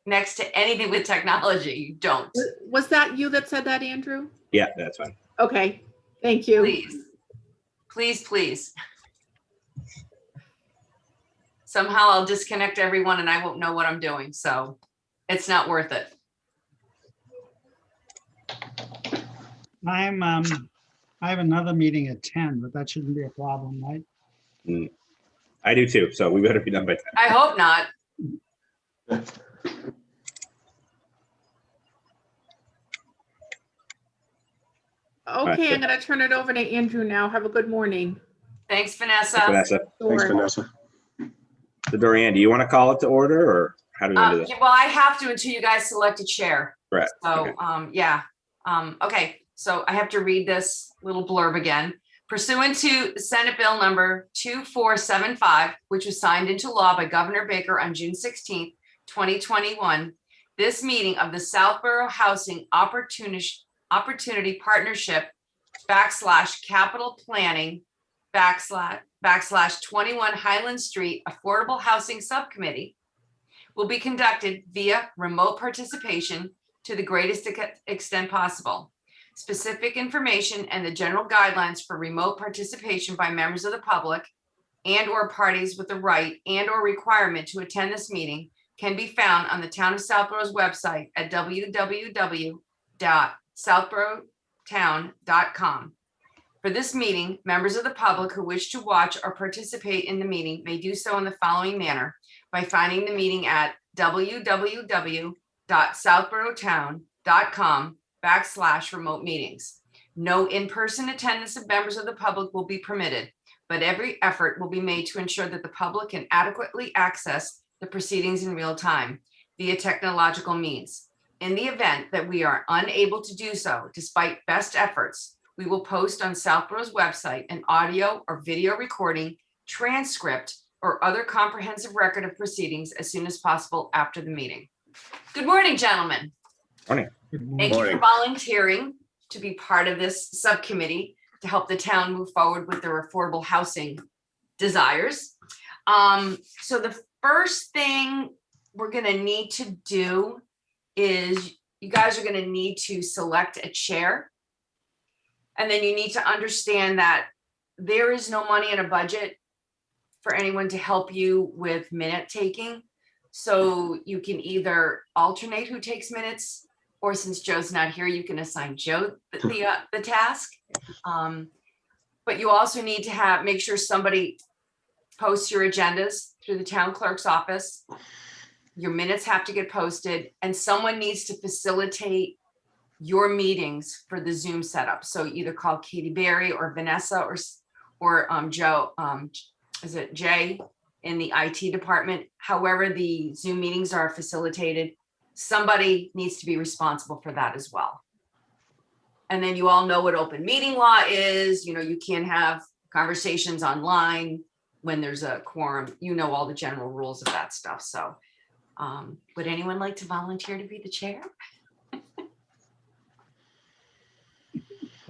next to anything with technology. You don't. Was that you that said that, Andrew? Yeah, that's fine. Okay, thank you. Please. Please, please. Somehow I'll disconnect everyone and I won't know what I'm doing. So it's not worth it. I have another meeting at 10, but that shouldn't be a problem, right? I do too, so we better be done by 10. I hope not. Okay, I'm going to turn it over to Andrew now. Have a good morning. Thanks, Vanessa. Thanks, Vanessa. Thanks, Sure. Vanessa. So Dorian, do you want to call it to order, or how do we do this? Well, I have to until you guys select a chair. Right. So, Okay. yeah. Okay, so I have to read this little blurb again. Pursuant to Senate Bill number 2475, which was signed into law by Governor Baker on June 16th, 2021, this meeting of the Southborough Housing Opportunity Partnership / capital planning / 21 Highland Street Affordable Housing Subcommittee will be conducted via remote participation to the greatest extent possible. Specific information and the general guidelines for remote participation by members of the public and or parties with the right and or requirement to attend this meeting can be found on the Town of Southborough's website at www.southboroughtown.com. For this meeting, members of the public who wish to watch or participate in the meeting may do so in the following manner by finding the meeting at www.southboroughtown.com/remote meetings. No in-person attendance of members of the public will be permitted, but every effort will be made to ensure that the public can adequately access the proceedings in real time via technological means. In the event that we are unable to do so, despite best efforts, we will post on Southborough's website an audio or video recording, transcript, or other comprehensive record of proceedings as soon as possible after the meeting. Good morning, gentlemen. Morning. Good Thank you for Morning. volunteering to be part of this subcommittee to help the town move forward with their affordable housing desires. So the first thing we're going to need to do is you guys are going to need to select a chair. And then you need to understand that there is no money in a budget for anyone to help you with minute taking. So you can either alternate who takes minutes, or since Joe's not here, you can assign Joe the task. But you also need to make sure somebody posts your agendas through the town clerk's office. Your minutes have to get posted, and someone needs to facilitate your meetings for the Zoom setup. So either call Katie Berry or Vanessa or Joe, is it Jay in the IT department? However the Zoom meetings are facilitated, somebody needs to be responsible for that as well. And then you all know what open meeting law is. You know, you can't have conversations online when there's a quorum. You know all the general rules of that stuff. So would anyone like to volunteer to be the chair?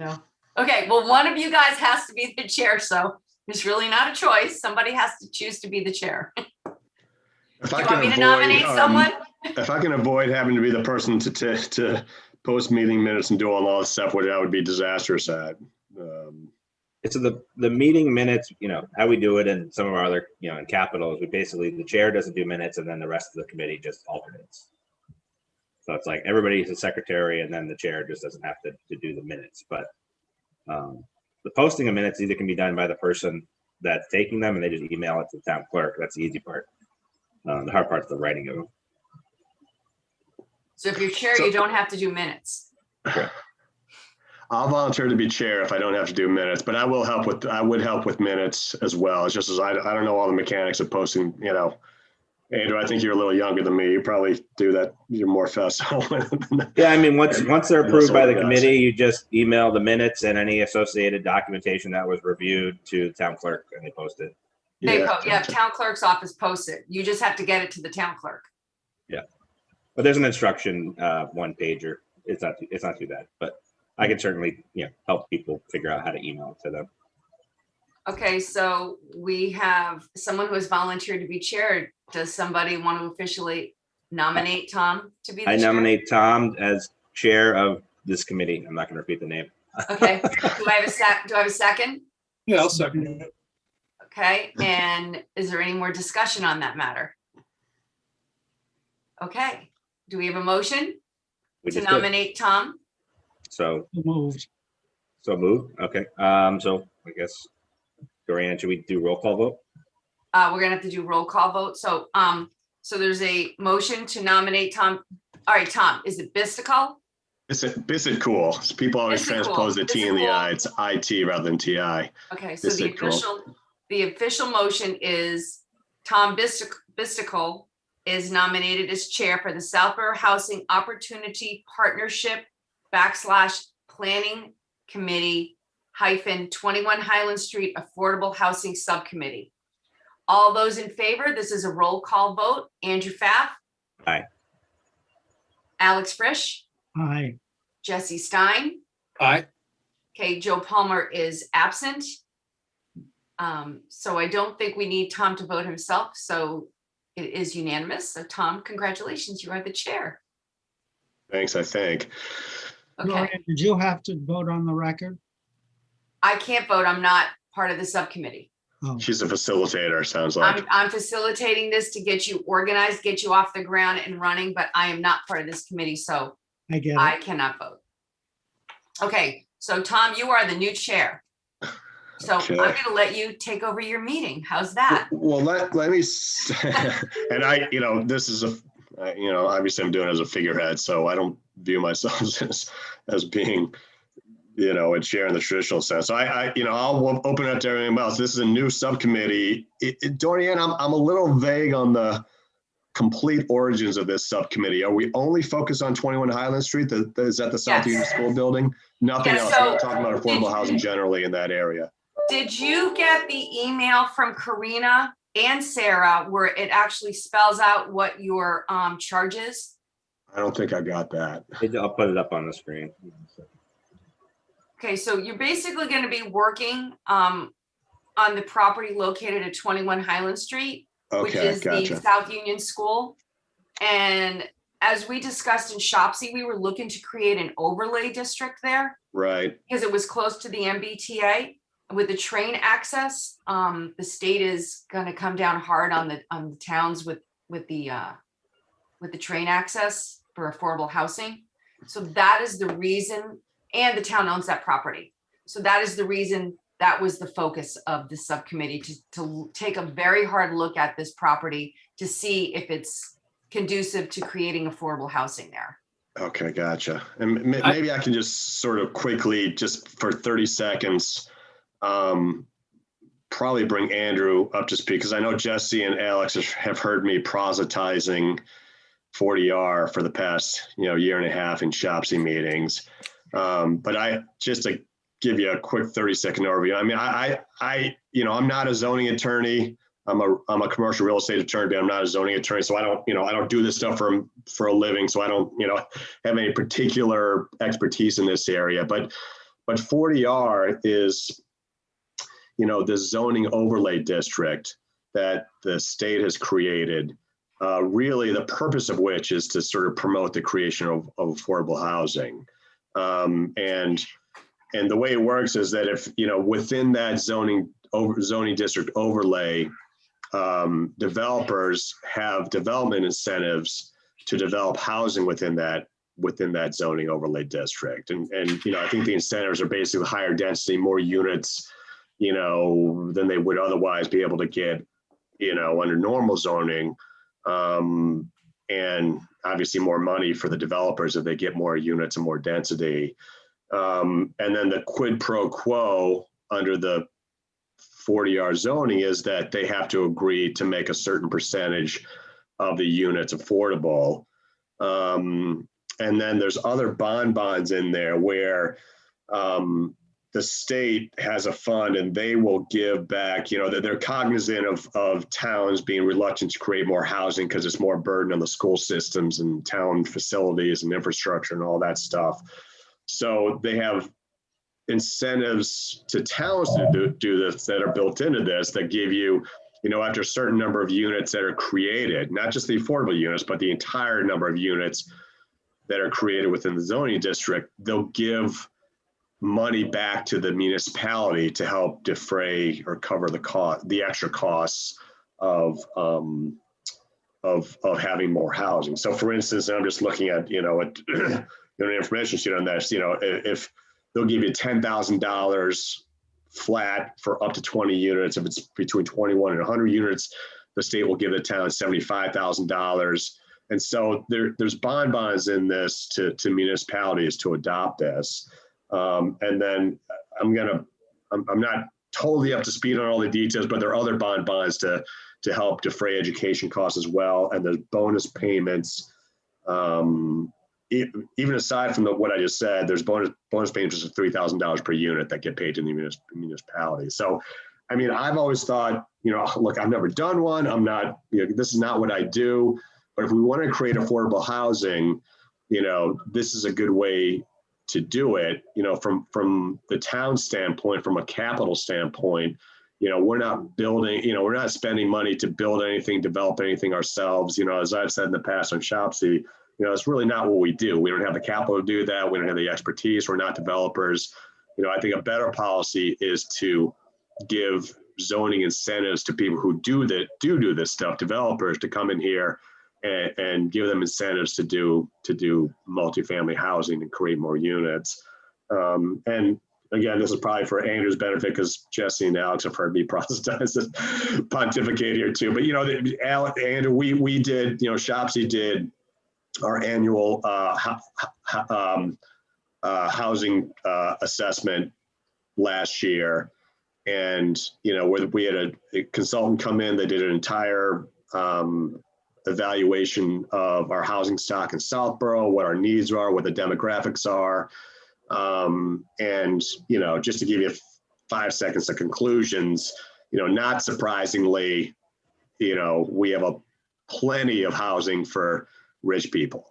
No. Okay, well, one of you guys has to be the chair, so it's really not a choice. Somebody has to choose to be the chair. If Do I you can want me to avoid, nominate someone? if I can avoid having to be the person to post meeting minutes and do all that stuff, that would be disastrous at. So the meeting minutes, you know, how we do it in some of our other, you know, in capitals, we basically, the chair doesn't do minutes and then the rest of the committee just alternates. So it's like everybody's a secretary and then the chair just doesn't have to do the minutes. But the posting of minutes either can be done by the person that's taking them and they just email it to the town clerk. That's the easy part. The hard part is the writing of them. So if you're chair, you don't have to do minutes. I'll volunteer to be chair if I don't have to do minutes, but I would help with minutes as well. It's just as I don't know all the mechanics of posting, you know. Andrew, I think you're a little younger than me. You probably do that. You're more facile. Yeah, I mean, once they're approved by the Guys. committee, you just email the minutes and any associated documentation that was reviewed to the town clerk and they post it. Town clerk's office posts it. You just have to get it to the town clerk. Yeah, but there's an instruction one pager. It's not too bad, but I can certainly, you know, help people figure out how to email it to them. Okay, so we have someone who has volunteered to be chair. Does somebody want to officially nominate Tom to be the I chair? nominate Tom as chair of this committee. I'm not going to repeat the name. Okay, do I have a second? Yeah, I'll second it. Okay, and is there any more discussion on that matter? Okay, do we have a motion We to just did. nominate Tom? So Moved. moved. Okay. So I guess, Dorian, should we do roll call vote? We're gonna have to do roll call vote. So, so there's a motion to nominate Tom. All right, Tom, is it Bistical? Bissett cool. So people always Bistical. transpose the T and the I. Bistical. It's IT rather than TI. Okay, so the Bistical. official motion is Tom Bistical is nominated as chair for the Southborough Housing Opportunity Partnership / Planning Committee - 21 Highland Street Affordable Housing Subcommittee. All those in favor, this is a roll call vote. Andrew Pfaff. Aye. Alex Frisch, Aye. Jesse Stein. Aye. Okay, Joe Palmer is absent. So I don't think we need Tom to vote himself, so it is unanimous. So Tom, congratulations, you are the chair. Thanks, I think. Okay, Gloria, did you have to vote on the record? I can't vote, I'm not part of the subcommittee. Oh, She's a facilitator, sounds like. I'm facilitating this to get you organized, get you off the ground and running, but I am not part of this committee, so I get I it. cannot vote. Okay, so Tom, you are the new chair. So I'm Okay. gonna let you take over your meeting. How's that? Well, let me, and I, this is obviously I'm doing it as a figurehead, so I don't view myself as being, a chair in the traditional sense. So I'll open it up to everyone else. This is a new subcommittee. Dorian, I'm a little vague on the complete origins of this subcommittee. Are we only focused on 21 Highland Street? Is that the South Yes. Union School building? Nothing Yes, else. so We're not talking about affordable housing generally in that area. Did you get the email from Karina and Sarah where it actually spells out what your charge is? I don't think I got that. I'll put it up on the screen. Okay, so you're basically going to be working on the property located at 21 Highland Street, which Okay, is the gotcha. South Union School. And as we discussed in Shopsy, we were looking to create an overlay district there Right. because it was close to the MBTA. With the train access, the state is going to come down hard on the towns with the train access for affordable housing. So that is the reason, and the town owns that property. So that is the reason that was the focus of the subcommittee to take a very hard look at this property to see if it's conducive to creating affordable housing there. Okay, gotcha. And maybe I can just sort of quickly, just for 30 seconds, probably bring Andrew up to speed, because I know Jesse and Alex have heard me proselytizing 40R for the past, year and a half in Shopsy meetings. But just to give you a quick 30-second overview. I mean, I'm not a zoning attorney. I'm a commercial real estate attorney, but I'm not a zoning attorney. So I don't do this stuff for a living. So I don't, have any particular expertise in this area, but 40R is, the zoning overlay district that the state has created, really the purpose of which is to sort of promote the creation of affordable housing. And the way it works is that if, within that zoning district overlay, developers have development incentives to develop housing within that zoning overlay district. And I think the incentives are basically higher density, more units, than they would otherwise be able to get, under normal zoning. And obviously more money for the developers if they get more units and more density. And then the quid pro quo under the 40R zoning is that they have to agree to make a certain percentage of the units affordable. And then there's other bonds in there where the state has a fund and they will give back, that they're cognizant of towns being reluctant to create more housing because it's more burden on the school systems and town facilities and infrastructure and all that stuff. So they have incentives to towns to do this that are built into this that give you, after a certain number of units that are created, not just the affordable units, but the entire number of units that are created within the zoning district, they'll give money back to the municipality to help defray or cover the extra costs of having more housing. So for instance, I'm just looking at, an information sheet on this, if they'll give you $10,000 flat for up to 20 units, if it's between 21 and 100 units, the state will give the town $75,000. And so there's bonds in this to municipalities to adopt this. And then I'm not totally up to speed on all the details, but there are other bonds to help defray education costs as well. And there's bonus payments. Even aside from what I just said, there's bonus payments of $3,000 per unit that get paid to the municipality. So, I mean, I've always thought, look, I've never done one. I'm not, this is not what I do. But if we want to create affordable housing, this is a good way to do it. From the town standpoint, from a capital standpoint, we're not building, we're not spending money to build anything, develop anything ourselves. As I've said in the past on Shopsy, it's really not what we do. We don't have the capital to do that. We don't have the expertise. We're not developers. I think a better policy is to give zoning incentives to people who do this stuff, developers, to come in here and give them incentives to do multifamily housing and create more units. And again, this is probably for Andrew's benefit because Jesse and Alex have heard me pontificate here too. But Andrew, we did, Shopsy did our annual housing assessment last year, and where we had a consultant come in, they did an entire evaluation of our housing stock in Southborough, what our needs are, what the demographics are. And, just to give you 5 seconds of conclusions, not surprisingly, we have plenty of housing for rich people.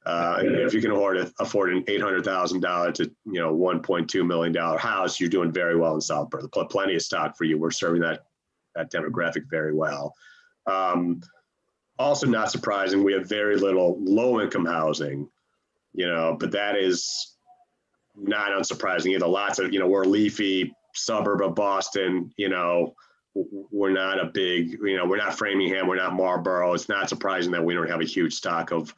If you can afford an $800,000 to, $1.2 million house, you're doing very well in Southborough. Plenty of stock for you. We're serving that demographic very well. Also not surprising, we have very little low-income housing, but that is not unsurprising either. Lots of, we're a leafy suburb of Boston, we're not a big, we're not Framingham, we're not Marlborough. It's not surprising that we don't have a huge stock of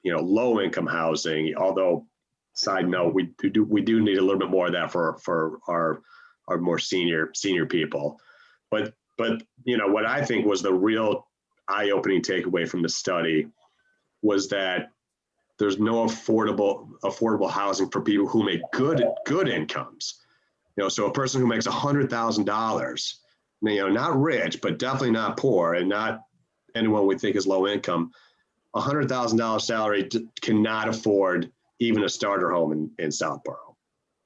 low-income housing. Although, side note, we do need a little bit more of that for our more senior people. But what I think was the real eye-opening takeaway from the study was that there's no affordable housing for people who make good incomes. So a person who makes $100,000, not rich, but definitely not poor, and not anyone we think is low income, $100,000 salary cannot afford even a starter home in Southborough,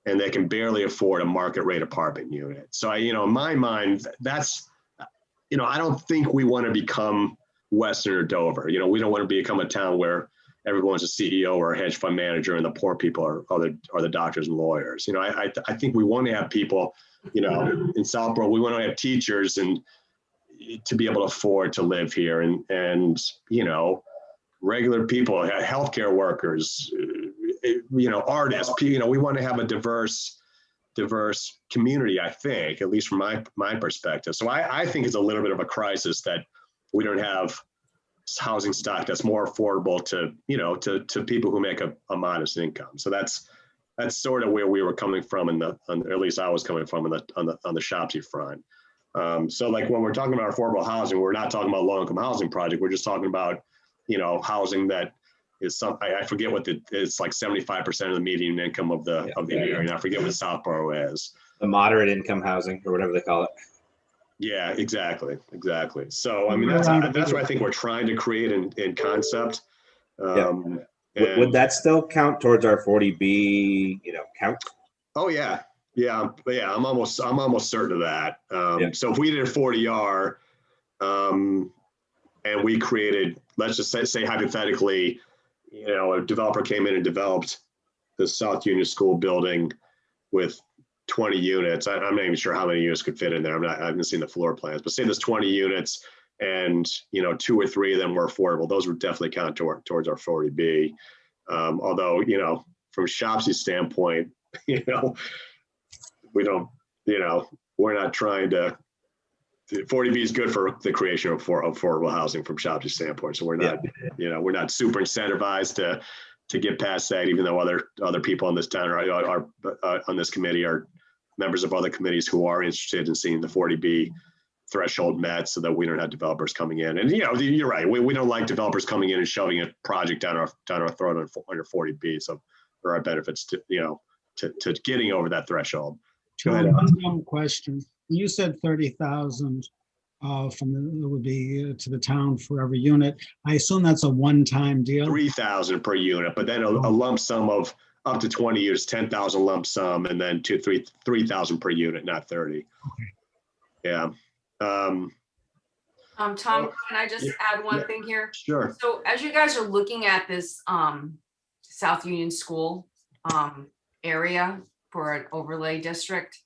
and they can barely afford a market rate apartment unit. So in my mind, that's, I don't think we want to become Weston or Dover. We don't want to become a town where everyone's a CEO or a hedge fund manager and the poor people are the doctors and lawyers. I think we want to have people, in Southborough, we want to have teachers and to be able to afford to live here, and regular people, healthcare workers, artists, we want to have a diverse community, I think, at least from my perspective. So I think it's a little bit of a crisis that we don't have housing stock that's more affordable to people who make a modest income. So that's sort of where we were coming from or at least I was coming from on the Shopsy front. So like when we're talking about affordable housing, we're not talking about low-income housing project. We're just talking about, housing that is I forget what it's like 75% of the median income of the area. And I forget what Southborough is. The moderate income housing or whatever they call it. Yeah, exactly. So, I mean, that's what I think we're trying to create in concept. Would that still count towards our 40B, count? Oh yeah. I'm almost certain of that. So if we did a 40R, and we created, let's just say hypothetically, a developer came in and developed the South Union School building with 20 units. I'm not even sure how many units could fit in there. I haven't seen the floor plans, but say there's 20 units and, 2 or 3 of them were affordable. Those would definitely count towards our 40B. Although, from Shopsy's standpoint, we don't, we're not trying to, 40B is good for the creation of affordable housing from Shopsy's standpoint. So we're not, we're not super incentivized to get past that, even though other people on this town are on this committee are members of other committees who are interested in seeing the 40B threshold met so that we don't have developers coming in. And, you're right. We don't like developers coming in and shoving a project down our throat under 40B. So there are benefits to getting over that threshold. Go ahead, One dumb question. You said 30,000 would be to the town for every unit. I assume that's a one-time deal. 3,000 per unit, but then a lump sum of up to 20 years, 10,000 lump sum, and then 3,000 per unit, not 30. Okay. Yeah. Tom, can I just add one thing here? Sure. So as you guys are looking at this South Union School area for an overlay district,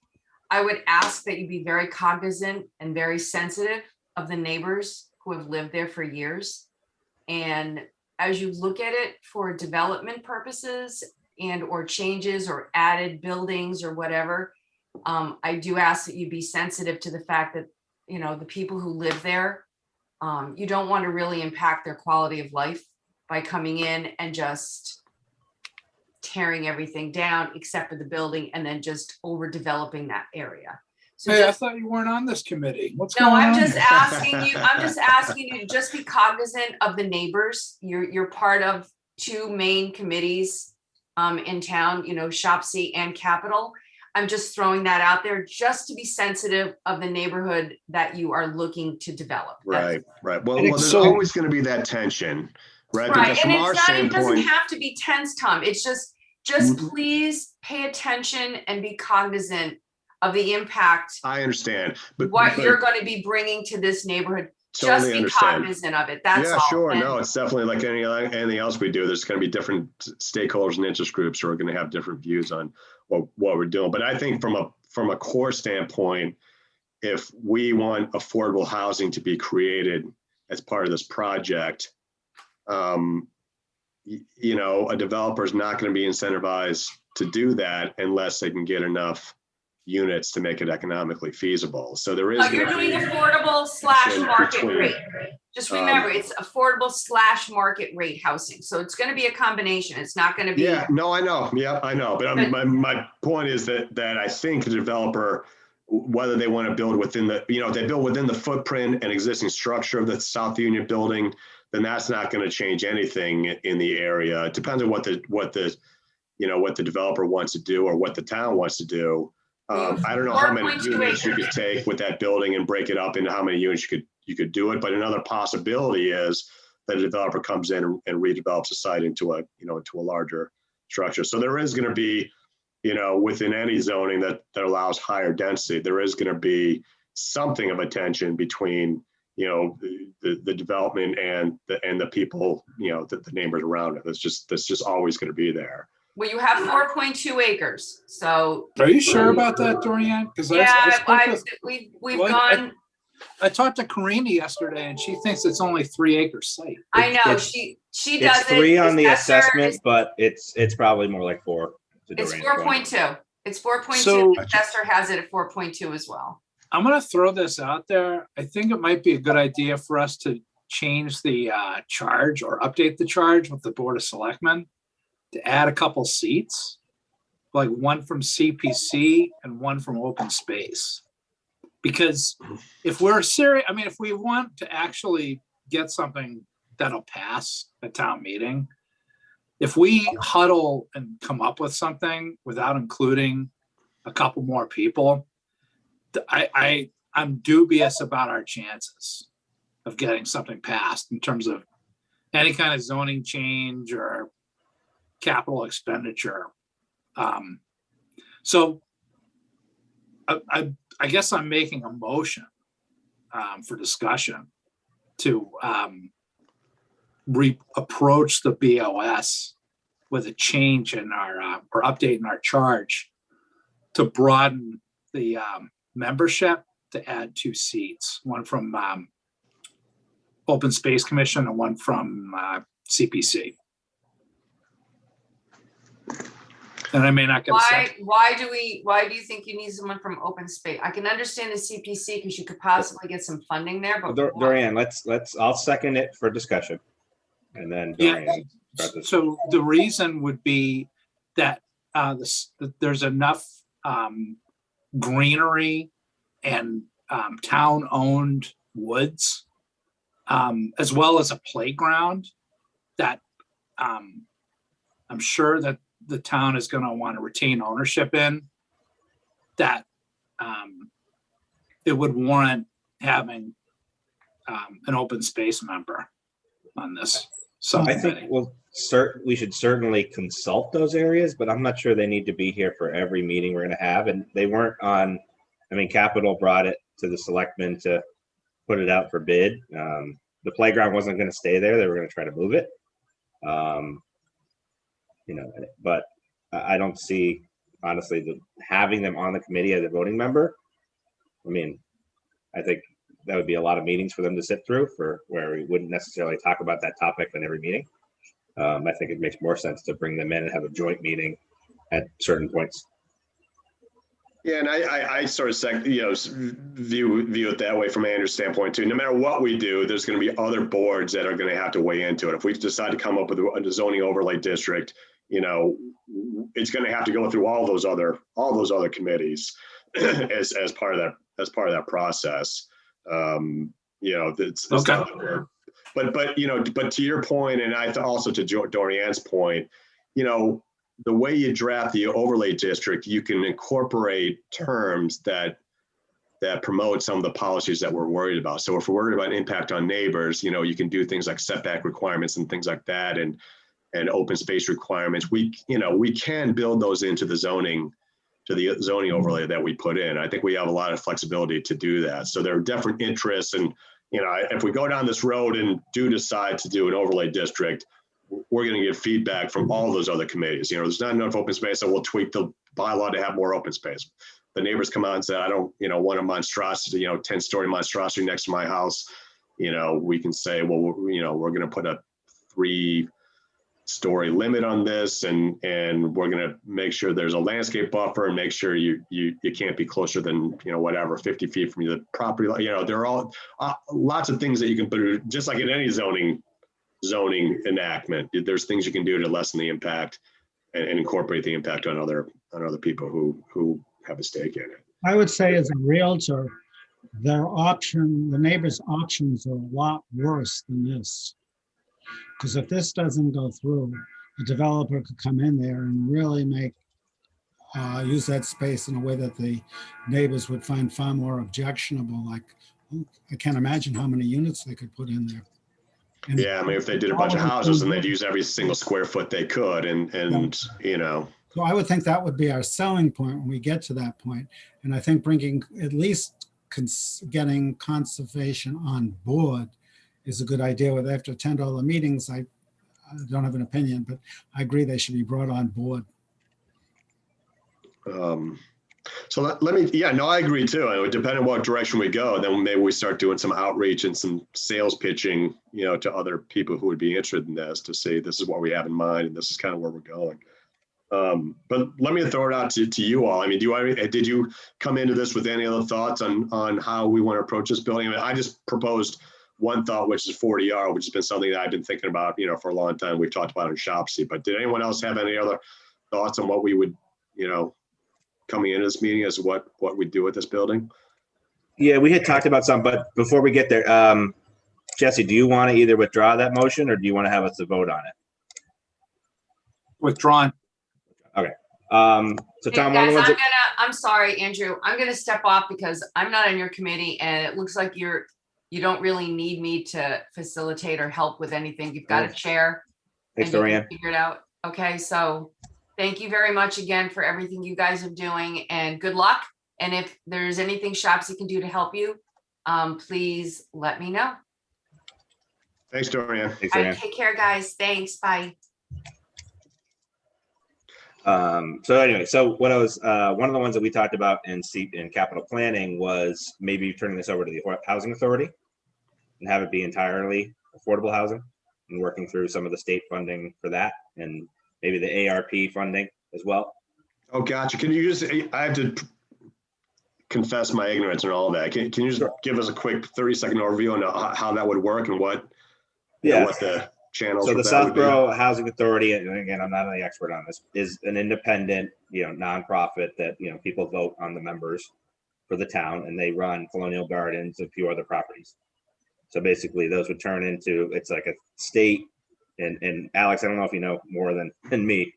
I would ask that you be very cognizant and very sensitive of the neighbors who have lived there for years. And as you look at it for development purposes and or changes or added buildings or whatever, I do ask that you be sensitive to the fact that, the people who live there, you don't want to really impact their quality of life by coming in and just tearing everything down except for the building and then just overdeveloping that area. So Hey, I just, thought you weren't on this committee. What's no, going on? I'm just asking you to just be cognizant of the neighbors. You're part of 2 main committees in town, Shopsy and Capital. I'm just throwing that out there just to be sensitive of the neighborhood that you are looking to develop. Right. Well, there's So- always going to be that tension, right? Right, Because and from our it's not, it doesn't standpoint, have to be tense, Tom. It's just please pay attention and be cognizant of the impact, I understand, but what you're going to be bringing to this neighborhood. Just totally be understand. cognizant of it. That's Yeah, all. sure. And- No, it's definitely like anything else we do. There's going to be different stakeholders and interest groups who are going to have different views on what we're doing. But I think from a core standpoint, if we want affordable housing to be created as part of this project, a developer is not going to be incentivized to do that unless they can get enough units to make it economically feasible. So there is. You're doing affordable / market rate. Just remember, it's affordable / market rate housing. So it's going to be a combination. It's not going to be. Yeah, no, I know. Yeah, I know. But my point is that I think the developer, whether they want to build within the, if they build within the footprint and existing structure of the South Union building, then that's not going to change anything in the area. It depends on what the developer wants to do or what the town wants to do. I don't know how many 4.2 units you acres. could take with that building and break it up into how many units you could do it. But another possibility is that a developer comes in and redevelops a site into a larger structure. So there is going to be, within any zoning that allows higher density, there is going to be something of a tension between, the development and the people, the neighbors around it. That's just always going to be there. Well, you have 4.2 acres. So Are you sure about that, Dorian? Because we've Well, gone. I talked to Karini yesterday, and she thinks it's only 3 acre site. I know It's- she does It's it. 3 on the Assessor assessment, is- but it's probably more like 4. to It's Doreen's point. 4.2. It's 4.2. So- The assessor has it at 4.2 as well. I'm going to throw this out there. I think it might be a good idea for us to change the charge or update the charge with the Board of Selectmen to add a couple seats, like one from CPC and one from open space. Because if we're serious, if we want to actually get something that'll pass a town meeting, if we huddle and come up with something without including a couple more people, I'm dubious about our chances of getting something passed in terms of any kind of zoning change or capital expenditure. So I guess I'm making a motion for discussion to approach the BOS with a change in our or update in our charge to broaden the membership to add 2 seats, one from Open Space Commission and one from CPC. And I may not get a second. Why do you think you need someone from open space? I can understand the CPC because you could possibly get some funding there, but why? Dorian, I'll second it for discussion. And then Yeah. Dorian. start this. So the reason would be that that there's enough greenery and town-owned woods, as well as a playground that I'm sure that the town is going to want to retain ownership in, that it would warrant having an open space member on this I subcommittee. think we should certainly consult those areas, but I'm not sure they need to be here for every meeting we're going to have. And they weren't on, I mean, Capital brought it to the selectmen to put it out for bid. The playground wasn't going to stay there. They were going to try to move it. But I don't see, honestly, having them on the committee as a voting member. I mean, I think that would be a lot of meetings for them to sit through for where we wouldn't necessarily talk about that topic in every meeting. I think it makes more sense to bring them in and have a joint meeting at certain points. Yeah, and I sort of view it that way from Andrew's standpoint too. No matter what we do, there's going to be other boards that are going to have to weigh into it. If we decide to come up with a zoning overlay district, it's going to have to go through all those other committees as part of that process. It's Okay. not that we're, but to your point, and also to Dorian's point, the way you draft the overlay district, you can incorporate terms that promote some of the policies that we're worried about. So if we're worried about impact on neighbors, you can do things like setback requirements and things like that, and open space requirements. We can build those into the zoning overlay that we put in. I think we have a lot of flexibility to do that. So there are different interests, and if we go down this road and do decide to do an overlay district, we're going to get feedback from all those other committees. There's not enough open space, so we'll tweak the bylaw to have more open space. The neighbors come out and say, I don't, want a monstrosity, 10-story monstrosity next to my house. We can say, well, we're going to put a 3-story limit on this, and we're going to make sure there's a landscape buffer and make sure you can't be closer than 50 feet from the property. There are all lots of things that you can put, just like in any zoning enactment. There's things you can do to lessen the impact and incorporate the impact on other people who have a stake in it. I would say as a realtor, the neighbors' options are a lot worse than this. Because if this doesn't go through, a developer could come in there and really use that space in a way that the neighbors would find far more objectionable. Like, I can't imagine how many units they could put in there. And yeah, I mean, if they did a bunch of houses and they'd use every single square foot they could, and So I would think that would be our selling point when we get to that point. And I think bringing at least getting conservation on board is a good idea. Whether they have to attend all the meetings, I don't have an opinion, but I agree they should be brought on board. So I agree too. Depending on what direction we go, then maybe we start doing some outreach and some sales pitching, to other people who would be interested in this, to say this is what we have in mind and this is kind of where we're going. But let me throw it out to you all. I mean, did you come into this with any other thoughts on how we want to approach this building? I mean, I just proposed one thought, which is 40R, which has been something that I've been thinking about, for a long time. We've talked about it in Shopsy, but did anyone else have any other thoughts on what we would, coming into this meeting as what we do with this building? Yeah, we had talked about some, but before we get there, Jesse, do you want to either withdraw that motion or do you want to have us to vote on it? Withdrawn. Okay. So Hey, Tom, guys, one of the ones I'm sorry, Andrew, I'm gonna step off because I'm not on your committee and it looks like you don't really need me to facilitate or help with anything. You've got a chair. Thanks, and you can Dorian. Figure it out. Okay, so thank you very much again for everything you guys are doing and good luck. And if there's anything Shopsy can do to help you, please let me know. Thanks, Dorian. Thanks, All Dorian. right, take care, guys. Thanks. Bye. So anyway, so what I was, one of the ones that we talked about in capital planning was maybe turning this over to the housing authority and have it be entirely affordable housing and working through some of the state funding for that and maybe the ARP funding as well. Oh, gotcha. Can you just, I have to confess my ignorance and all of that. Can you just give us a quick 30-second overview on how that would work and what, Yeah. what the channels So for the that would be? Southborough Housing Authority, and again, I'm not an expert on this, is an independent, nonprofit that, people vote on the members for the town, and they run Colonial Gardens, a few other properties. So basically those would turn into, it's like a state, and Alex, I don't know if you know more than me,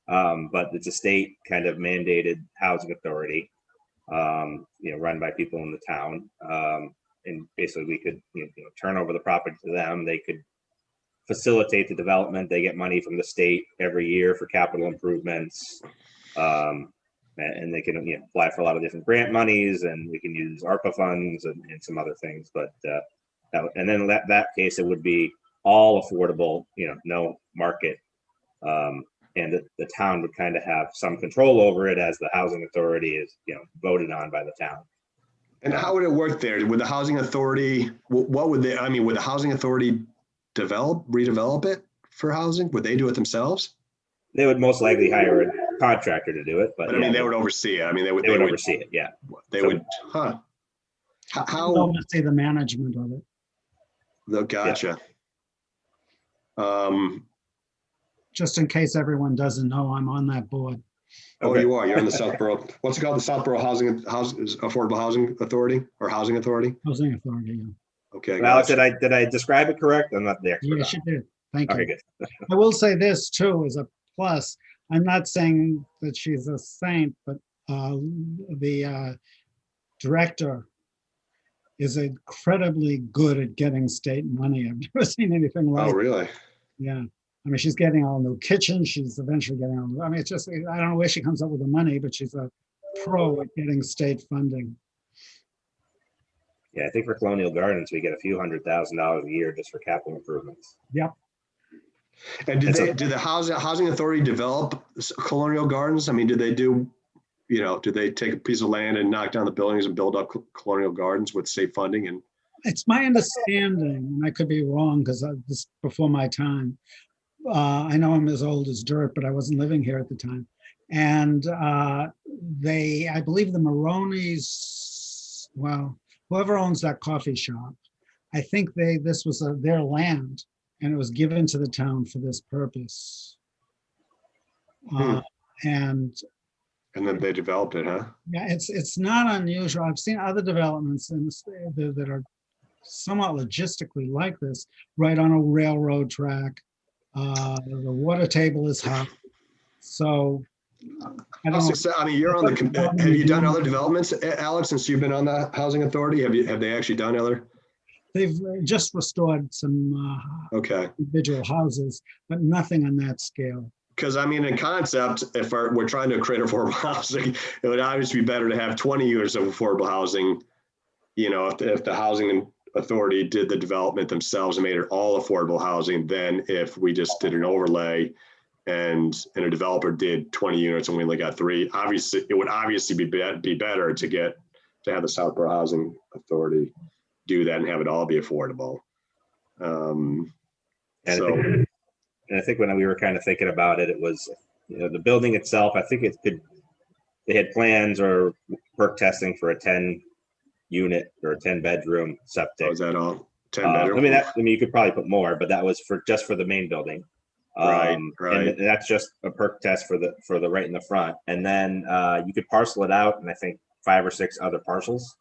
but it's a state kind of mandated housing authority, run by people in the town. And basically we could, turn over the property to them. They could facilitate the development. They get money from the state every year for capital improvements. And they can apply for a lot of different grant monies, and we can use ARPA funds and some other things. But and then that case, it would be all affordable, no market. And the town would kind of have some control over it as the housing authority is, voted on by the town. And how would it work there? Would the housing authority, what would they, would the housing authority redevelop it for housing? Would they do it themselves? They would most likely hire a contractor to do it, but But they would oversee it. They would oversee it. Yeah. They So- would, huh? How, Oversee the management of it. gotcha. Just in case everyone doesn't know, I'm on that board. Oh, Okay. you are, you're in the Southborough, what's it called? The Southborough Affordable Housing Authority or Housing Authority? Housing authority, yeah. Okay. But Alex, gotcha. did I describe it correct? I'm not the expert. Yes, on you did. Thank it. you. Okay, good. I will say this too, as a plus, I'm not saying that she's a saint, but the director is incredibly good at getting state money. I've never seen anything Oh, like, really? yeah. She's getting all new kitchens. She's eventually getting all, it's just, I don't know where she comes up with the money, but she's a pro at getting state funding. Yeah, I think for Colonial Gardens, we get a few $100,000 a year just for capital improvements. Yep. And did the housing authority develop Colonial Gardens? Did they do, did they take a piece of land and knock down the buildings and build up Colonial Gardens with state funding? And It's my understanding, and I could be wrong because this is before my time. I know I'm as old as dirt, but I wasn't living here at the time. And I believe the Maronis, well, whoever owns that coffee shop, I think this was their land, and it was given to the town for this purpose. And then they developed it, huh? yeah, it's not unusual. I've seen other developments that are somewhat logistically like this, right on a railroad track. The water table is high. So I don't know. You're on the, have you done other developments, Alex, since you've been on the housing authority? Have they actually done other? They've just restored some Okay. individual houses, but nothing on that scale. Because in concept, if we're trying to create affordable housing, it would obviously be better to have 20 units of affordable housing. If the housing authority did the development themselves and made it all affordable housing, than if we just did an overlay and a developer did 20 units and we only got 3. Obviously, it would obviously be better to have the Southborough Housing Authority do that and have it all be affordable. And I think when we were kind of thinking about it, it was, the building itself, I think they had plans or perk testing for a 10 unit or a 10 bedroom septic. Was that all? 10 bedroom? You could probably put more, but that was just for the main building. Right. And that's just a perk test for the right in the front. And then you could parcel it out, and I think 5 or 6 other parcels.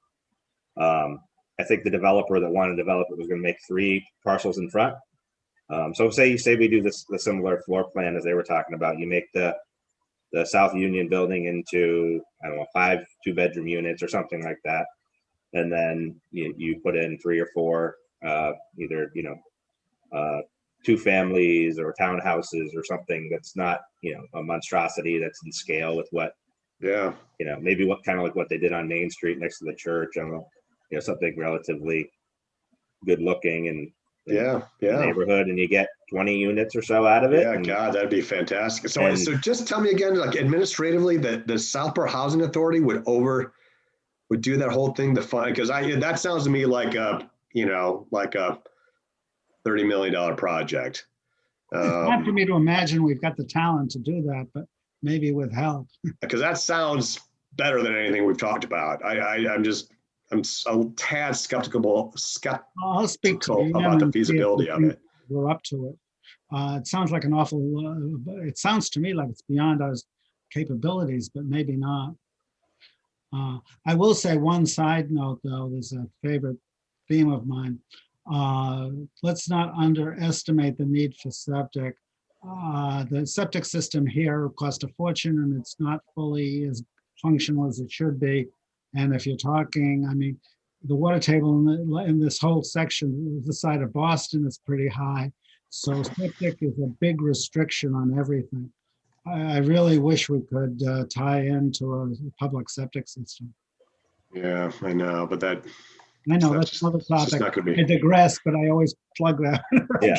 I think the developer that wanted to develop it was going to make 3 parcels in front. So say we do the similar floor plan as they were talking about. You make the South Union building into, I don't know, 5 2-bedroom units or something like that. And then you put in 3 or 4, either, 2 families or townhouses or something that's not, a monstrosity, that's in scale with what, maybe what kind of like what they did on Main Street next to the church. I don't know, something relatively good looking and Yeah, the yeah. neighborhood, and you get 20 units or so out of it. Yeah, and- God, that'd be fantastic. So, and- so just tell me again, like administratively, that the Southborough Housing Authority would do that whole thing to fund, because that sounds to me like a, like a $30 million project. It's hard for me to imagine we've got the talent to do that, but maybe with help. Because that sounds better than anything we've talked about. I'm a tad skeptical I'll speak to about Ian the and see if feasibility we of think it. we're up to it. It sounds like an awful, it sounds to me like it's beyond our capabilities, but maybe not. I will say one side note, though, there's a favorite theme of mine. Let's not underestimate the need for septic. The septic system here cost a fortune, and it's not fully as functional as it should be. And if you're talking, I mean, the water table in this whole section, the side of Boston, is pretty high. So septic is a big restriction on everything. I really wish we could tie into a public septic system. Yeah, I know, but that, I know that's another it's just topic. not gonna I be. digress, but I always plug that.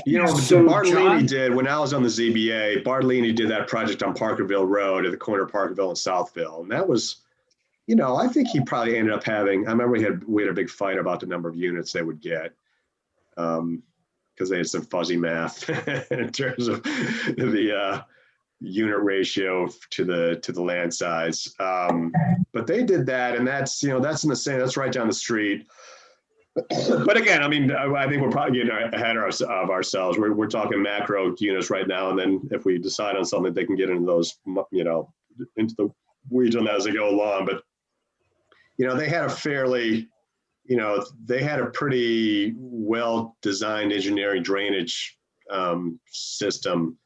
Yeah. So, Bartolini John- did, when I was on the ZBA, Bartolini did that project on Parkerville Road at the corner of Parkerville and Southville. And that was, I think he probably ended up having, I remember we had a big fight about the number of units they would get. Because they had some fuzzy math in terms of the unit ratio to the land size. But they did that, and that's that's in the same, that's right down the street. But again, I mean, I think we're probably getting ahead of ourselves. We're talking macro units right now, and then if we decide on something, they can get into those, into the weeds on that as they go along. But they had a fairly, they had a pretty well-designed engineering drainage system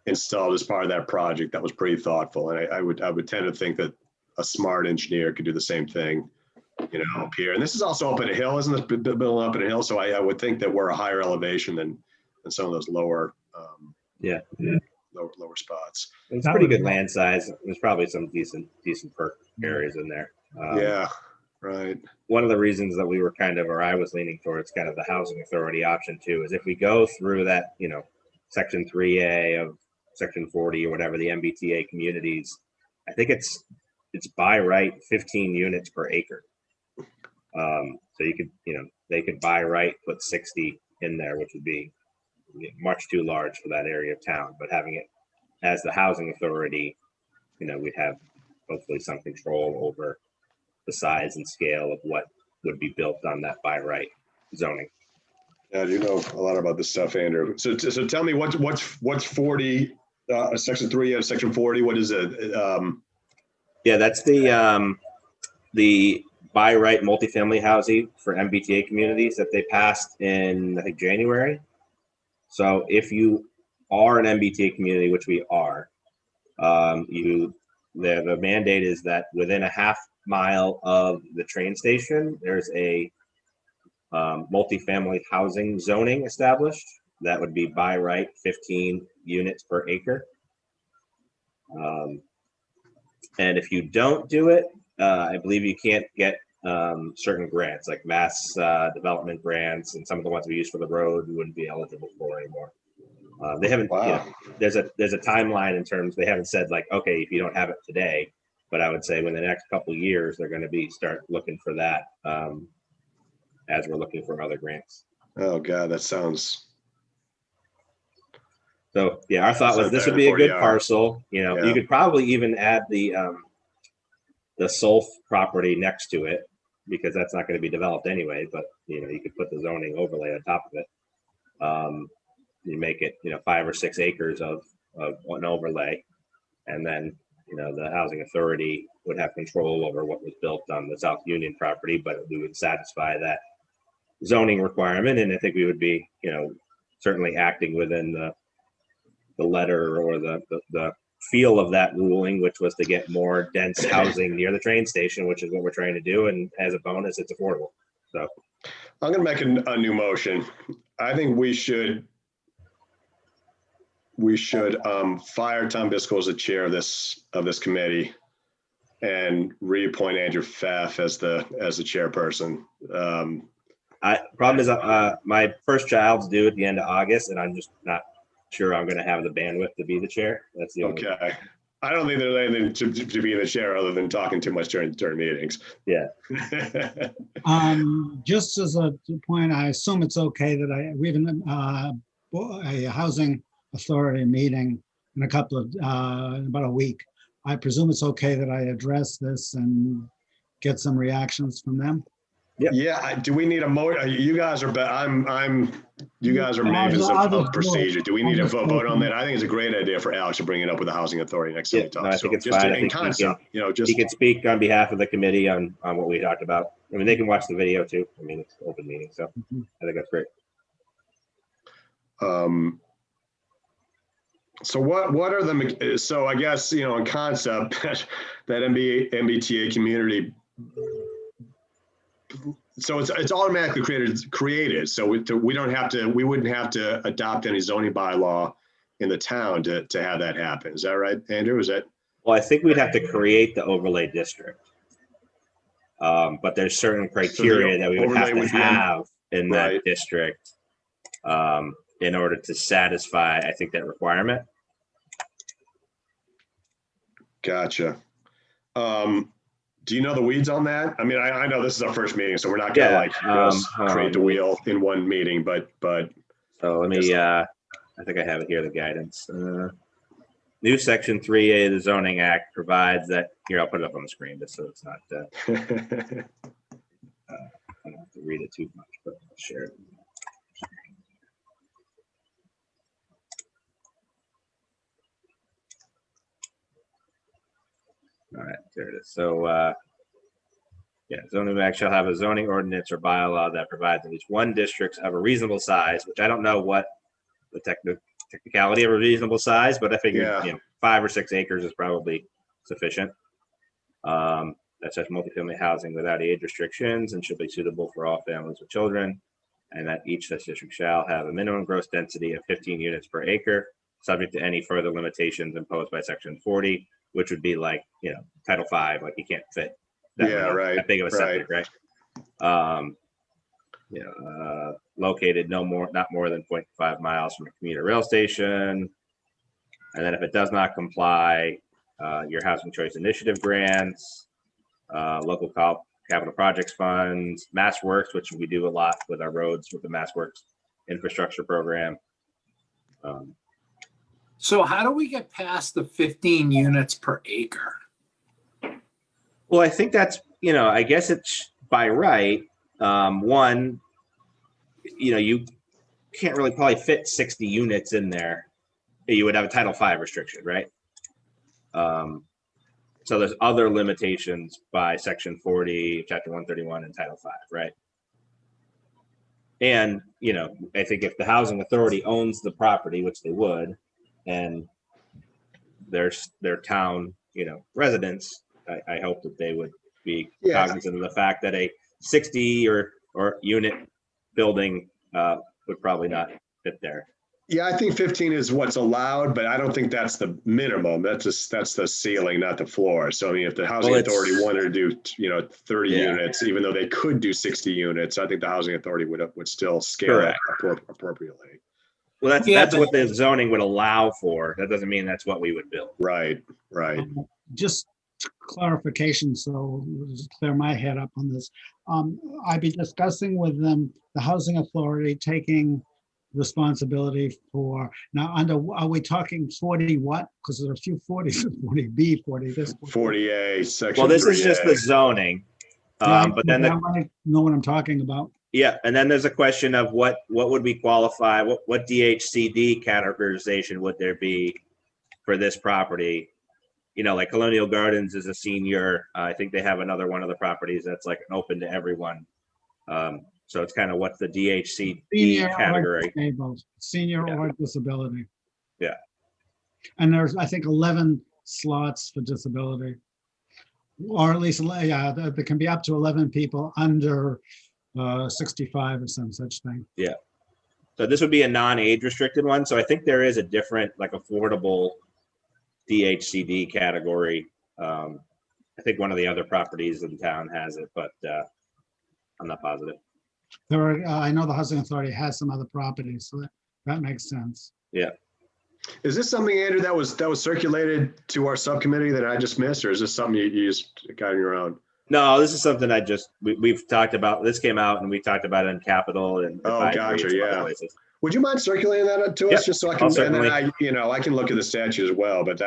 installed as part of that project that was pretty thoughtful. And I would tend to think that a smart engineer could do the same thing, up here. And this is also up in a hill, isn't this building up in a hill? So I would think that we're a higher elevation than some of those lower, Yeah. lower spots. It's That pretty was- good land size. There's probably some decent perk areas in there. Yeah, right. One of the reasons that we were or I was leaning towards kind of the housing authority option too, is if we go through that, section 3A of section 40 or whatever, the MBTA communities, I think it's by right 15 units per acre. So you could, they could by right put 60 in there, which would be much too large for that area of town. But having it as the housing authority, we'd have hopefully some control over the size and scale of what would be built on that by right zoning. Yeah, you know a lot about this stuff, Andrew. So tell me what's 40, section 3 of section 40. What is it? Yeah, that's the by right multifamily housing for MBTA communities that they passed in, I think, January. So if you are an MBTA community, which we are, the mandate is that within a half mile of the train station, there's a multifamily housing zoning established. That would be by right 15 units per acre. And if you don't do it, I believe you can't get certain grants, like mass development grants, and some of the ones we use for the road, you wouldn't be eligible for anymore. They haven't. Wow. There's a timeline in terms. They haven't said like, okay, if you don't have it today, but I would say within the next couple of years, they're going to start looking for that, as we're looking for other grants. Oh God, that sounds. So yeah, our thought was Sounds this would better be a than good 40 hours. parcel. Yeah. You could probably even add the Solf property next to it, because that's not going to be developed anyway. But you could put the zoning overlay on top of it. You make it 5 or 6 acres of an overlay, and then the housing authority would have control over what was built on the South Union property, but we would satisfy that zoning requirement, and I think we would be certainly acting within the letter or the feel of that ruling, which was to get more dense housing near the train station, which is what we're trying to do, and as a bonus, it's affordable. So I'm going to make a new motion. I think we should fire Tom Biscoe as the chair of this committee and reappoint Andrew Pfaff as the chairperson. Problem is, my first child's due at the end of August, and I'm just not sure I'm going to have the bandwidth to be the chair. That's the only. Okay. I don't think there's anything to be in the chair other than talking too much during meetings. Yeah. Just as a point, I assume it's okay that we have a housing authority meeting in a couple of, in about a week. I presume it's okay that I address this and get some reactions from them. Yep. Yeah, do we need a you guys are, you guys are managers I'll of just procedure. Do we need I'll a just vote on that? I think it's a great idea for Alex to bring it up with the housing authority next time Yeah, we talk. no, I So think it's just fine. I in think he concept, you know, just, He can speak on behalf of the committee on what we talked about. I mean, they can watch the video too. I mean, it's an open meeting, so I think that's great. so what are the, so I guess, you know, in concept, that MBTA community, so it's automatically created. So we don't have to, we wouldn't have to adopt any zoning bylaw in the town to have that happen. Is that right, Andrew? Is that? Well, I think we'd have to create the overlay district. But there's certain criteria that we would have overlay to would be have in that right. district in order to satisfy, I think, that requirement. Gotcha. Do you know the weeds on that? I mean, I know this is our first meeting, so we're not gonna create the wheel in one meeting, but. So let me, I think I have it here, the guidance. New section 3A of the zoning act provides that, here, I'll put it up on the screen just so it's not, I don't have to read it too much, but I'll share it. All right, there it is. So, yeah, zoning act shall have a zoning ordinance or bylaw that provides at least one district of a reasonable size, which I don't know what the technicality of a reasonable size, but I figured, Yeah. you know, 5 or 6 acres is probably sufficient. That's such multifamily housing without age restrictions and should be suitable for all families with children. And that each such district shall have a minimum gross density of 15 units per acre, subject to any further limitations imposed by section 40, which would be like, you know, Title V, like you can't fit that, that big of a septic, right? You know, located not more than 0.5 miles from a commuter rail station. And then if it does not comply, your housing choice initiative grants, local capital projects funds, Mass Works, which we do a lot with our roads with the Mass Works infrastructure program. So how do we get past the 15 units per acre? Well, I think that's, you know, I guess it's by right. One, you know, you can't really probably fit 60 units in there. You would have a Title V restriction, right? So there's other limitations by section 40, chapter 131 and Title V, right? And, you know, I think if the housing authority owns the property, which they would, and there's their town, you know, residents, I hope that they would be cognizant of the fact that a 60 or unit building would probably not fit there. Yeah, I think 15 is what's allowed, but I don't think that's the minimum. That's the ceiling, not the floor. So I mean, if the housing authority wanted to do, you know, 30 units, even though they could do 60 units, I think the housing authority would still scale it appropriately. Well, that's what the zoning would allow for. That doesn't mean that's what we would build. Right. Just clarification, so just clear my head up on this. I'd be discussing with them, the housing authority taking responsibility for, now are we talking 40 what? Because there are a few 40s, 40B, 40 this. 40A, section Well, this 3A. is just the zoning. But then I want to know what I'm talking about. Yeah, and then there's a question of what would we qualify, what DHCD categorization would there be for this property? You know, like Colonial Gardens is a senior. I think they have another one of the properties that's like open to everyone. So it's kind of what's the DHCD category. Senior or disability. Yeah. And there's, I think, 11 slots for disability. Or at least, yeah, there can be up to 11 people under 65 or some such thing. Yeah. So this would be a non-age restricted one. So I think there is a different, like, affordable DHCD category. I think one of the other properties in town has it, but I'm not positive. I know the housing authority has some other properties, so that makes sense. Is this something, Andrew, that was circulated to our subcommittee that I just missed, or is this something you just got on your own? No, this is something we've talked about. This came out and we talked about it in Capital and. Oh, Advisory gotcha, and some other yeah. places. Would you mind circulating that to us, Yep, just so I I'll can, and certainly. then I can look at the statute as well, but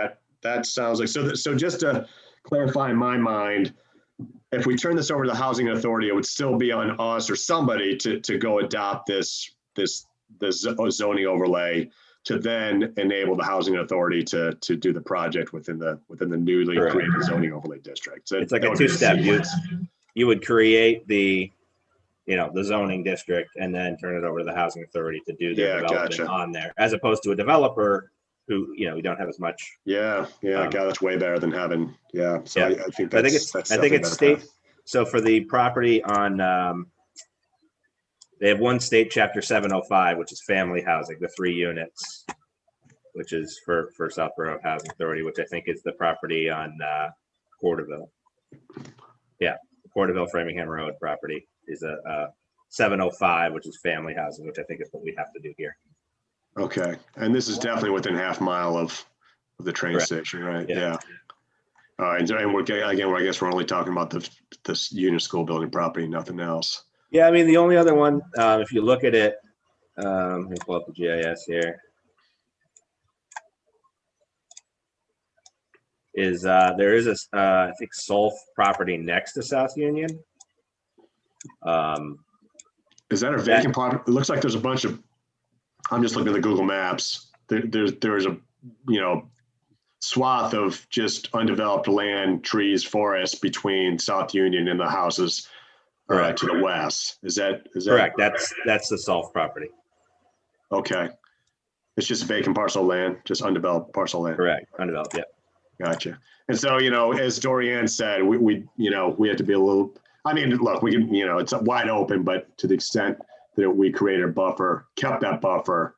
that sounds like, so just to clarify in my mind, if we turn this over to the housing authority, it would still be on us or somebody to go adopt this zoning overlay to then enable the housing authority to do the project within the newly Correct. created zoning overlay district. So It's like that a would be the two-step. sequence. You would create the zoning district and then turn it over to the housing authority to do their Yeah, development gotcha. on there, as opposed to a developer who, we don't have as much. Yeah, God, that's way better than having, yeah. So Yeah. I think I think that's I think definitely it's a better state. path. So for the property on, they have one state chapter 705, which is family housing, the 3 units, which is for Southborough Housing Authority, which I think is the property on Porterville. Yeah, Porterville Framingham Road property is a 705, which is family housing, which I think is what we have to do here. Okay, and this is definitely within half mile of the train Correct. station, right? Yeah. All right, and I guess we're only talking about this unit school building property, nothing else. Yeah, I mean, the only other one, if you look at it, let me pull up the GIS here, is there is a, I think, Solf property next to South Union. Is that a vacant property? It looks like there's a bunch of, I'm just looking at the Google Maps. There's a, swath of just undeveloped land, trees, forests between South Union and the houses to the west. Is that Correct. That's the Solf property. Okay. It's just vacant parcel land, just undeveloped parcel land. Correct. Undeveloped. Yeah. Gotcha. And so, as Dorian said, we have to be a little, I mean, look, we can, it's wide open, but to the extent that we create a buffer, kept that buffer,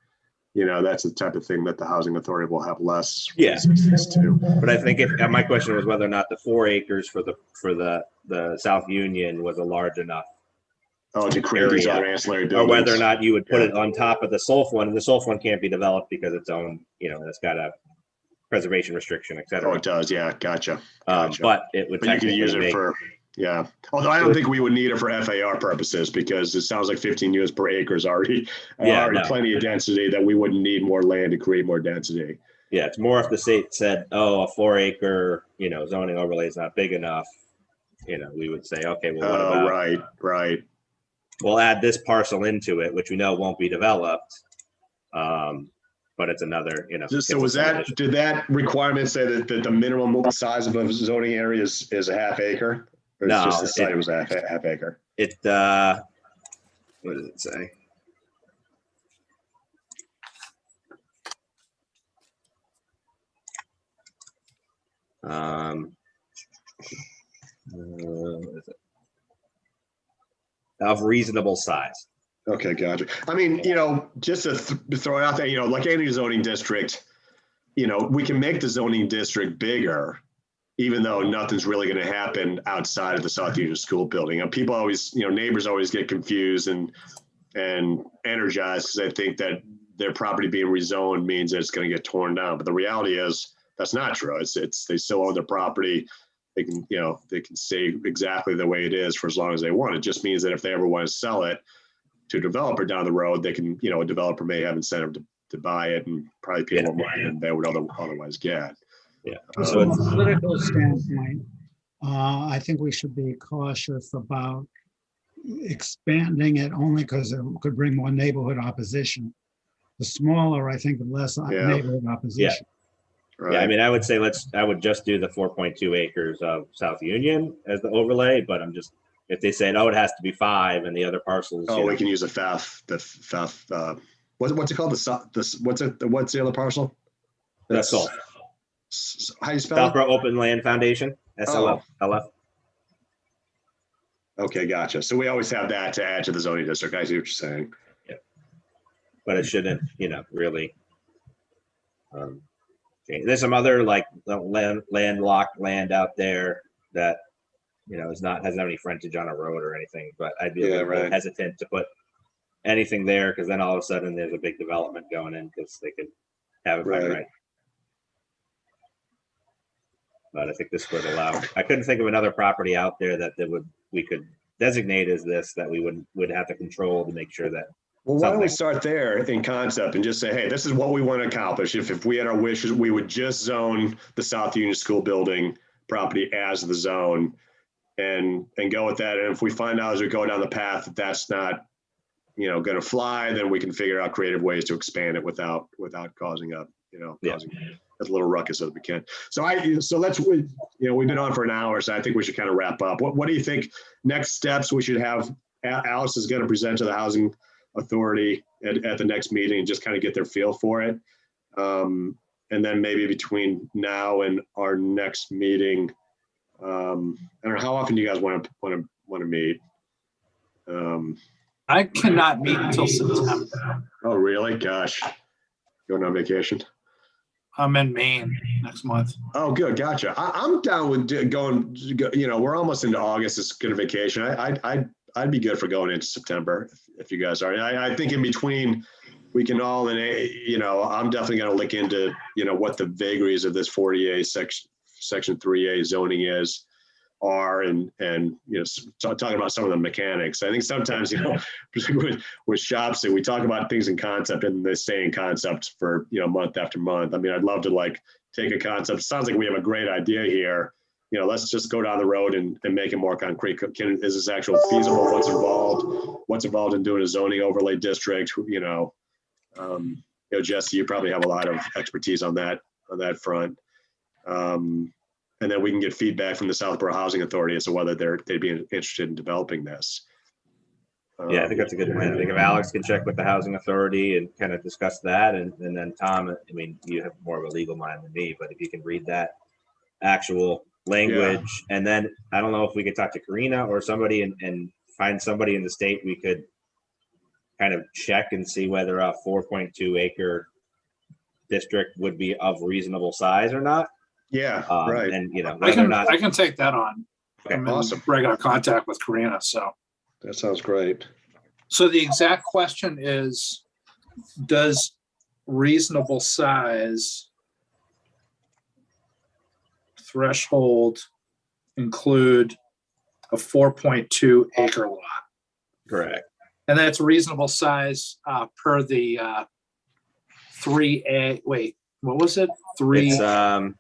that's the type of thing that the housing authority will have less. Yeah. resistance to. But I think my question was whether or not the 4 acres for the South Union was a large enough, Oh, to create these area, other ancillary or buildings. whether or not you would put it on top of the Solf one, and the Solf one can't be developed because it's own, it's got a preservation restriction, et Oh, cetera. it does. Yeah. Gotcha. But it would But you can technically use it make, for, yeah. Although I don't think we would need it for FAR purposes, because it sounds like 15 units per acre is already no. plenty of density, that we wouldn't need more land to create more density. yeah, it's more if the state said, oh, a 4 acre, zoning overlay is not big enough, we would say, okay, well, what Oh, about, right. we'll add this parcel into it, which we know won't be developed. But it's another, So did that requirement say that the minimum size of a zoning area is a half acre? Or it's No, just the site was a half acre? It, what does it say? What is it? Of reasonable size. Okay, gotcha. I mean, just to throw it out there, like any zoning district, we can make the zoning district bigger, even though nothing's really going to happen outside of the South Union School building. And people always, neighbors always get confused and energized because they think that their property being rezoned means that it's going to get torn down. But the reality is that's not true. It's they still own their property. They can, they can stay exactly the way it is for as long as they want. It just means that if they ever want to sell it to a developer down the road, they can, a developer may have incentive to buy it and probably pay more money than they would otherwise get. Yeah. So from a political standpoint, I think we should be cautious about expanding it only because it could bring more neighborhood opposition. The smaller, I think, the less neighborhood opposition. Right. Yeah, I mean, I would say I would just do the 4.2 acres of South Union as the overlay, but if they said, oh, it has to be 5 and the other parcels. Oh, we can use what's it called? What's the other parcel? That's Solf. How do you spell it? Southborough Open Land Foundation, SLF. Okay, gotcha. So we always have that to add to the zoning district. I see what you're saying. Yeah. But it shouldn't, really. Change. There's some other like landlocked land out there that is not, has any frontage on a road or anything, but I'd be a Yeah, little bit right. hesitant to put anything there, because then all of a sudden there's a big development going in, because they could have it by Right. right. But I think this would allow, I couldn't think of another property out there that we could designate as this, that we would have to control to make sure that. Well, why don't we Something. start there in concept and just say, hey, this is what we want to accomplish. If we had our wishes, we would just zone the South Union School building property as the zone and go with that. And if we find out as we go down the path that that's not, going to fly, then we can figure out creative ways to expand it without causing a, Yeah. causing as little ruckus as we can. So we've been on for an hour, so I think we should kind of wrap up. What do you think next steps we should have? Alice is going to present to the Housing Authority at the next meeting, just kind of get their feel for it. And then maybe between now and our next meeting, I don't know, how often do you guys want to meet? I cannot meet until September. Oh, really? Gosh. Going on vacation? I'm in Maine next month. Oh, good. Gotcha. I'm down with going, we're almost into August. It's good vacation. I'd be good for going into September if you guys are. I think in between we can all, and I'm definitely going to look into, what the vagaries of this 40A section 3A zoning are and talking about some of the mechanics. I think sometimes, with shops, we talk about things in concept and they stay in concept for, month after month. I mean, I'd love to take a concept. It sounds like we have a great idea here. Let's just go down the road and make it more concrete. Is this actually feasible? What's involved in doing a zoning overlay district? Jesse, you probably have a lot of expertise on that front. And then we can get feedback from the Southborough Housing Authority as to whether they'd be interested in developing this. Yeah, I think that's a good plan. I think if Alex can check with the Housing Authority and kind of discuss that, and then Tom, I mean, you have more of a legal mind than me, but if you can read that actual language, and then I don't know if we could talk to Karina or somebody and find somebody in the state we could kind of check and see whether a 4.2 acre district would be of reasonable size or not. Yeah, right. And I can take that on. Okay, I'm awesome. in regular contact with Karina. So That sounds great. So the exact question is, does reasonable size threshold include a 4.2 acre lot? correct. And that's reasonable size per the 3A. Wait, what was it? It's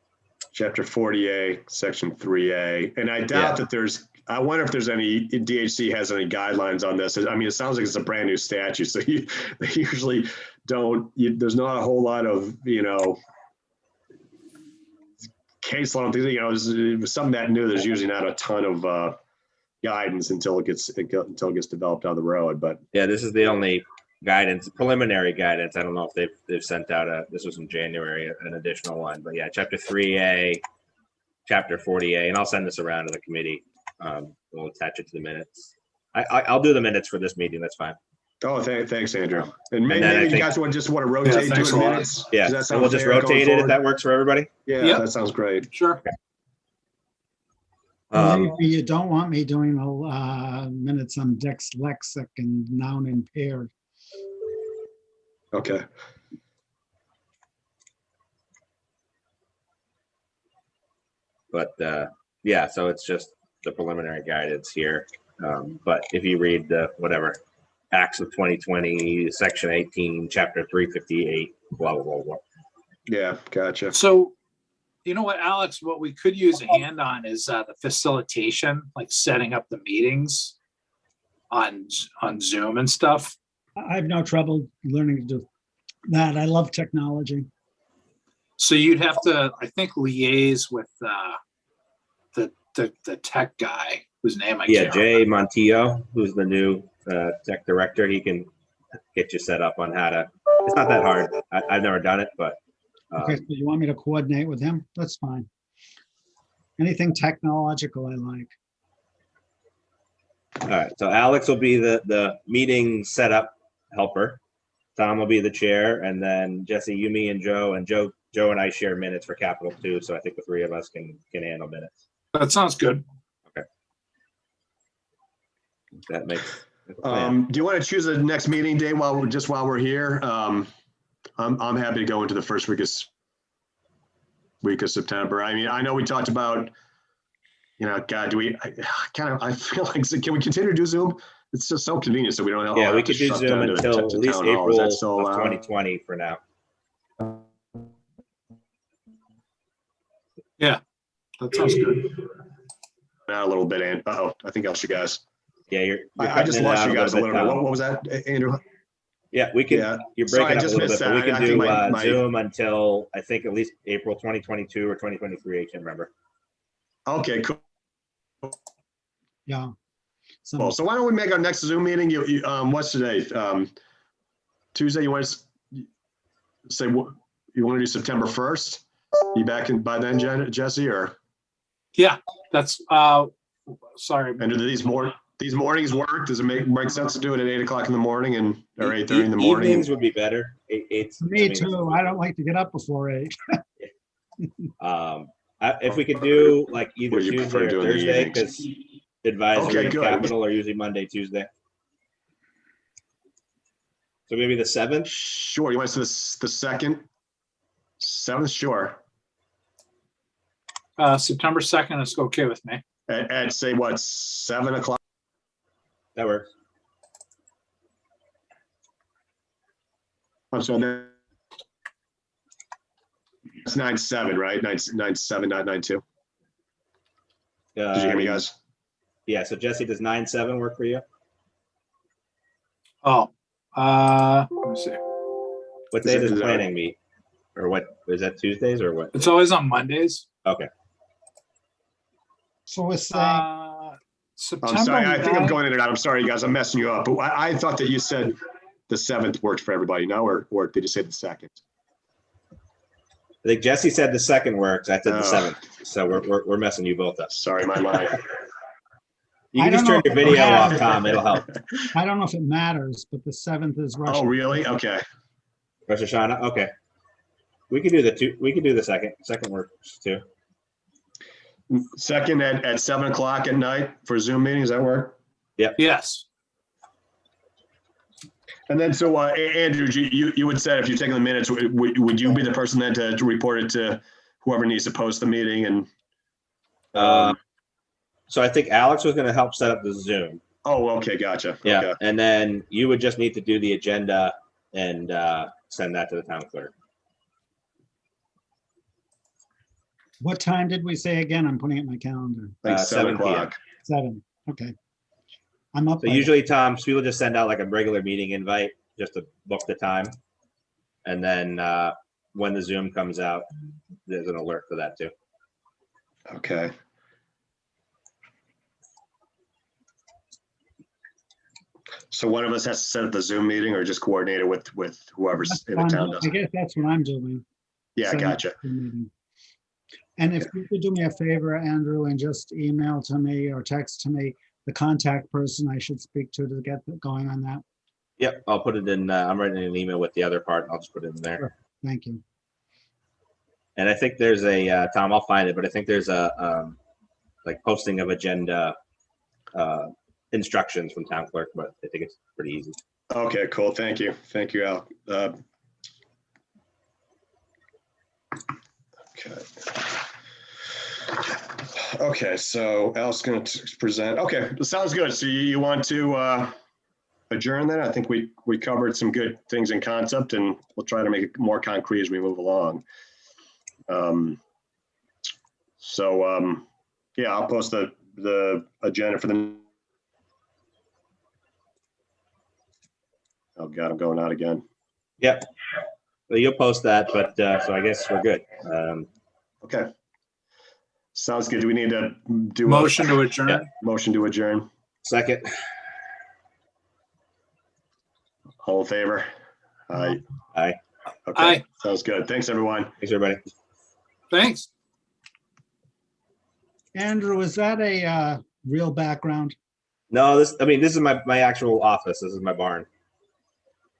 Chapter 40A, section 3A. And I doubt that I wonder if there's any, DHC has any guidelines on this. I mean, it sounds like it's a brand new statute. So they usually there's not a whole lot of, case law. It's something that new. There's usually not a ton of guidance until it gets developed down the road. But yeah, this is the only guidance, preliminary guidance. I don't know if they've sent out this was in January, an additional one, but yeah, chapter 3A, chapter 40A, and I'll send this around to the committee. We'll attach it to the minutes. I'll do the minutes for this meeting. That's fine. oh, thanks, Andrew. And then maybe I you think- guys want to rotate thanks doing a lot. minutes. Yeah, Does that and sound we'll just fair going rotate it if forward? that works for everybody. Yeah, Yep. that sounds great. Sure. Maybe you don't want me doing minutes on dyslexic and noun impaired. Okay. But yeah, so it's just the preliminary guidance here. But if you read the whatever Acts of 2020, section 18, chapter 358, blah blah blah blah. Yeah, gotcha. So, you know what, Alex, what we could use a hand on is the facilitation, like setting up the meetings on Zoom and stuff. I have no trouble learning to do that. I love technology. So you'd have to, I think, liaise with the tech guy whose name I Yeah, can't Jay remember. Montillo, who's the new tech director, he can get you set up on how to. It's not that hard. I've never done it, but Okay, so you want me to coordinate with him? That's fine. Anything technological I like. all right. So Alex will be the meeting setup helper. Tom will be the chair, and then Jesse, you, me, and Joe and I share minutes for Capital too. So I think the three of us can handle minutes. That sounds good. That makes. a plan. Do you want to choose the next meeting date while we're here? I'm happy to go into the first week of September. I mean, I know we talked about, God, I feel like, can we continue to do Zoom? It's just so convenient, so we don't. Yeah, all we have to could do shut Zoom down to until at least town hall. Is April that of still allowed? 2020 for now. That sounds good. Not a little bit, and I think I lost you guys. Yeah, you're I just cutting it lost out you guys a little bit. Tom. What was that, Andrew? Yeah, we can. Yeah. You're Sorry, breaking I up a just little bit, missed but we that. can I think do my Zoom until I think at least April 2022 or 2023. I can't remember. Okay, cool. Yeah. Well, so why don't we make our next Zoom meeting? What's today? Tuesday. You want to say what you want to do? September 1st. You back in by then, Jesse, or? Yeah, that's, sorry. And do these mornings work? Does it make sense to do it at 8 o'clock in the morning or 8:30 in the morning? Evenings would be better. Me too. I don't like to get up before 8. If we could do like either Would you Tuesday prefer or doing the Thursday, evenings? because advisory Okay, and good. capital are usually Monday, Tuesday. So maybe the 7th. Sure. You want to do the 2nd? 7th, sure. September 2nd is okay with me. At say what, 7 o'clock? That works. I'm sorry. That's 9/7, right? 9/7, not 9/2. Did you hear me, guys? Yeah. So Jesse, does 9/7 work for you? Oh, let me see. What Is day it- does is that- planning meet? Or what, is that Tuesdays or what? It's always on Mondays. Okay. So we're saying, I'm September sorry. I think I'm 9th. going in and out. I'm sorry, guys. I'm messing you up. But I thought that you said the 7th worked for everybody. No, or did you say the 2nd? I think Jesse said the 2nd works. I said the Oh. 7th. So we're messing you both up. Sorry, my mind. You I can just don't turn know your if it video off, matters. Tom. It'll help. I don't know if it matters, but the 7th is Oh, Russian. really? Okay. Rosh Hashanah. Okay. We could do the 2. We could do the 2nd. 2nd works too. 2nd at 7 o'clock at night for a Zoom meeting. Does that work? Yes. And then, so Andrew, you would say if you're taking the minutes, would you be the person then to report it to whoever needs to post the meeting? And So I think Alex was going to help set up the Zoom. oh, okay, gotcha. Yeah. Okay. And then you would just need to do the agenda and send that to the town clerk. What time did we say again? I'm putting it in my calendar. Like 7 7 p.m. o'clock. 7. Okay. I'm up. So by usually, Tom, people just send out like a regular meeting invite just to book the time. And then when the Zoom comes out, there's an alert for that too. Okay. So one of us has to set up the Zoom meeting or just coordinate it with whoever's in the town does I it? guess that's what I'm doing. Yeah, setting up gotcha. the meeting. And if you could do me a favor, Andrew, and just email to me or text to me the contact person I should speak to get going on that. Yep, I'll put it in. I'm writing an email with the other part. I'll just put it in there. Sure. Thank you. And I think there's a Tom. I'll find it, but I think there's a like posting of agenda instructions from town clerk. But I think it's pretty easy. Okay, cool. Thank you. Thank you, Al. Okay. Okay, so Al's going to present. Okay, sounds good. So you want to adjourn then? I think we covered some good things in concept, and we'll try to make it more concrete as we move along. Yeah, I'll post the agenda for the. Oh God, I'm going out again. Yep. Well, you'll post that, but so I guess we're good. Okay. Sounds good. Do we need to do Motion to adjourn. Yeah. motion to adjourn? Second. All in favor? Aye. Aye. Okay, Aye. sounds good. Thanks, everyone. Thanks, everybody. Thanks. Andrew, is that a real background? No, this is my actual office. This is my barn.